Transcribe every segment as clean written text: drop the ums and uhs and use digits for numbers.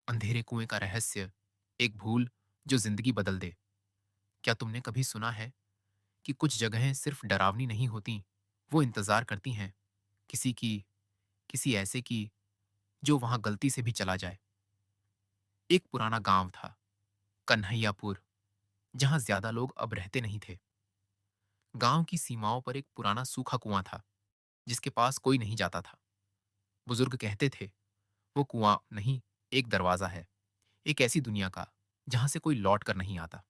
अंधेरे कुएं का रहस्य, एक भूल जो जिंदगी बदल दे। क्या तुमने कभी सुना है कि कुछ जगहें सिर्फ डरावनी नहीं होती, वो इंतजार करती हैं किसी की, किसी ऐसे की जो वहां गलती से भी चला जाए। एक पुराना गांव था, कन्हैयापुर, जहां ज्यादा लोग अब रहते नहीं थे। गांव की सीमाओं पर एक पुराना सूखा कुआं था, जिसके पास कोई नहीं जाता था। बुजुर्ग कहते थे, वो कुआं नहीं, एक दरवाजा है, एक ऐसी दुनिया का जहां से कोई लौट कर नहीं आता।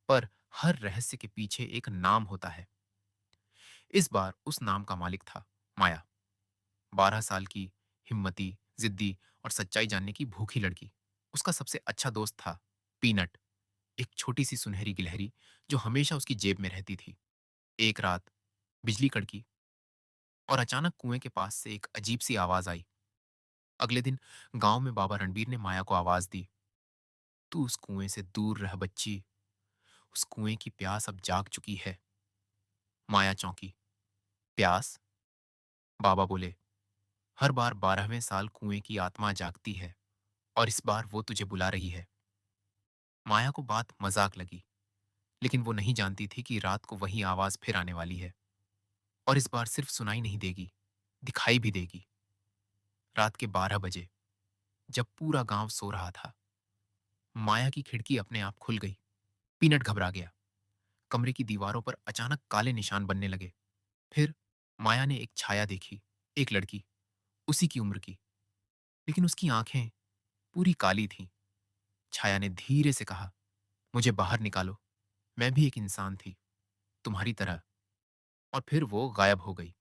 पर हर रहस्य के पीछे एक नाम होता है। इस बार उस नाम का मालिक था माया, 12 साल की, हिम्मती, जिद्दी और सच्चाई जानने की भूखी लड़की। उसका सबसे अच्छा दोस्त था पीनट, एक छोटी सी सुनहरी गिलहरी जो हमेशा उसकी जेब में रहती थी। एक रात बिजली कड़की और अचानक कुएं के पास से एक अजीब सी आवाज आई। अगले दिन गांव में बाबा रणबीर ने माया को आवाज दी, तू उस कुएं से दूर रह बच्ची, उस कुएं की प्यास अब जाग चुकी है। माया चौंकी। प्यास? बाबा बोले, हर बार 12वें साल कुएं की आत्मा जागती है, और इस बार वो तुझे बुला रही है। माया को बात मजाक लगी, लेकिन वो नहीं जानती थी कि रात को वही आवाज फिर आने वाली है। और इस बार सिर्फ सुनाई नहीं देगी, दिखाई भी देगी। रात के 12 बजे, जब पूरा गांव सो रहा था, माया की खिड़की अपने आप खुल गई। पीनट घबरा गया। कमरे की दीवारों पर अचानक काले निशान बनने लगे। फिर माया ने एक छाया देखी, एक लड़की, उसी की उम्र की, लेकिन उसकी आंखें पूरी काली थीं। छाया ने धीरे से कहा, मुझे बाहर निकालो, मैं भी एक इंसान थी, तुम्हारी तरह। और फिर वो गायब हो गई।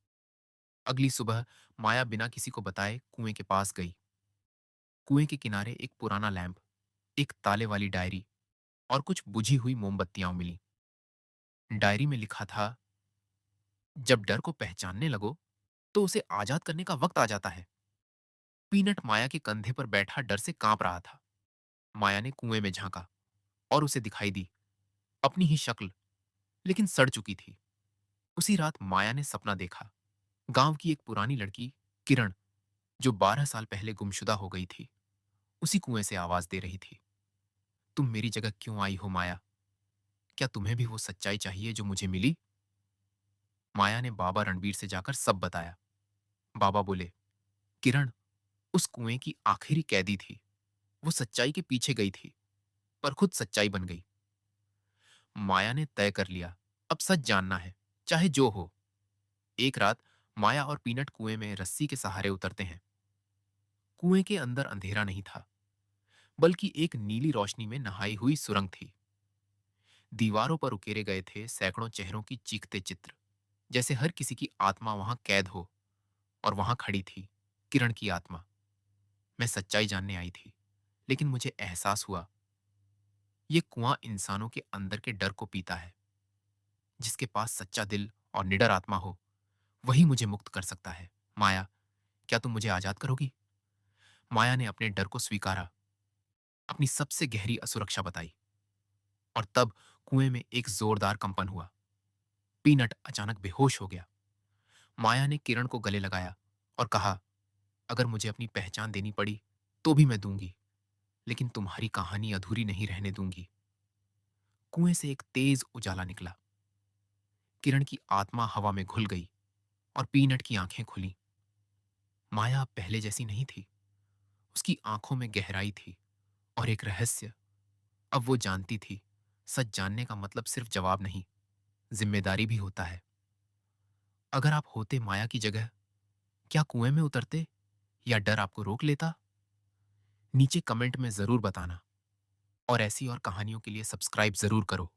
अगली सुबह माया बिना किसी को बताए कुएं के पास गई। कुएं के किनारे एक पुराना लैंप, एक ताले वाली डायरी और कुछ बुझी हुई मोमबत्तियां मिली। डायरी में लिखा था, जब डर को पहचानने लगो तो उसे आजाद करने का वक्त आ जाता है। पीनट माया के कंधे पर बैठा डर से कांप रहा था। माया ने कुएं में झांका और उसे दिखाई दी, अपनी ही शक्ल, लेकिन सड़ चुकी थी। उसी रात माया ने सपना देखा, गांव की एक पुरानी लड़की, किरण, जो 12 साल पहले गुमशुदा हो गई थी, उसी कुएं से आवाज दे रही थी, तुम मेरी जगह क्यों आई हो माया? क्या तुम्हें भी वो सच्चाई चाहिए जो मुझे मिली? माया ने बाबा रणबीर से जाकर सब बताया। बाबा बोले, किरण उस कुएं की आखिरी कैदी थी। वो सच्चाई के पीछे गई थी, पर खुद सच्चाई बन गई। माया ने तय कर लिया, अब सच जानना है, चाहे जो हो। एक रात माया और पीनट कुएं में रस्सी के सहारे उतरते हैं। कुएं के अंदर अंधेरा नहीं था, बल्कि एक नीली रोशनी में नहाई हुई सुरंग थी। दीवारों पर उकेरे गए थे सैकड़ों चेहरों की चीखते चित्र, जैसे हर किसी की आत्मा वहां कैद हो। और वहां खड़ी थी किरण की आत्मा। मैं सच्चाई जानने आई थी, लेकिन मुझे एहसास हुआ, ये कुआं इंसानों के अंदर के डर को पीता है। जिसके पास सच्चा दिल और निडर आत्मा हो, वही मुझे मुक्त कर सकता है। माया, क्या तुम मुझे आजाद करोगी? माया ने अपने डर को स्वीकारा, अपनी सबसे गहरी असुरक्षा बताई। और तब कुएं में एक जोरदार कंपन हुआ। पीनट अचानक बेहोश हो गया। माया ने किरण को गले लगाया और कहा, अगर मुझे अपनी पहचान देनी पड़ी तो भी मैं दूंगी, लेकिन तुम्हारी कहानी अधूरी नहीं रहने दूंगी। कुएं से एक तेज उजाला निकला। किरण की आत्मा हवा में घुल गई और पीनट की आंखें खुली। माया अब पहले जैसी नहीं थी। उसकी आंखों में गहराई थी और एक रहस्य। अब वो जानती थी, सच जानने का मतलब सिर्फ जवाब नहीं, जिम्मेदारी भी होता है। अगर आप होते माया की जगह, क्या कुएं में उतरते या डर आपको रोक लेता? नीचे कमेंट में जरूर बताना। और ऐसी और कहानियों के लिए सब्सक्राइब जरूर करो।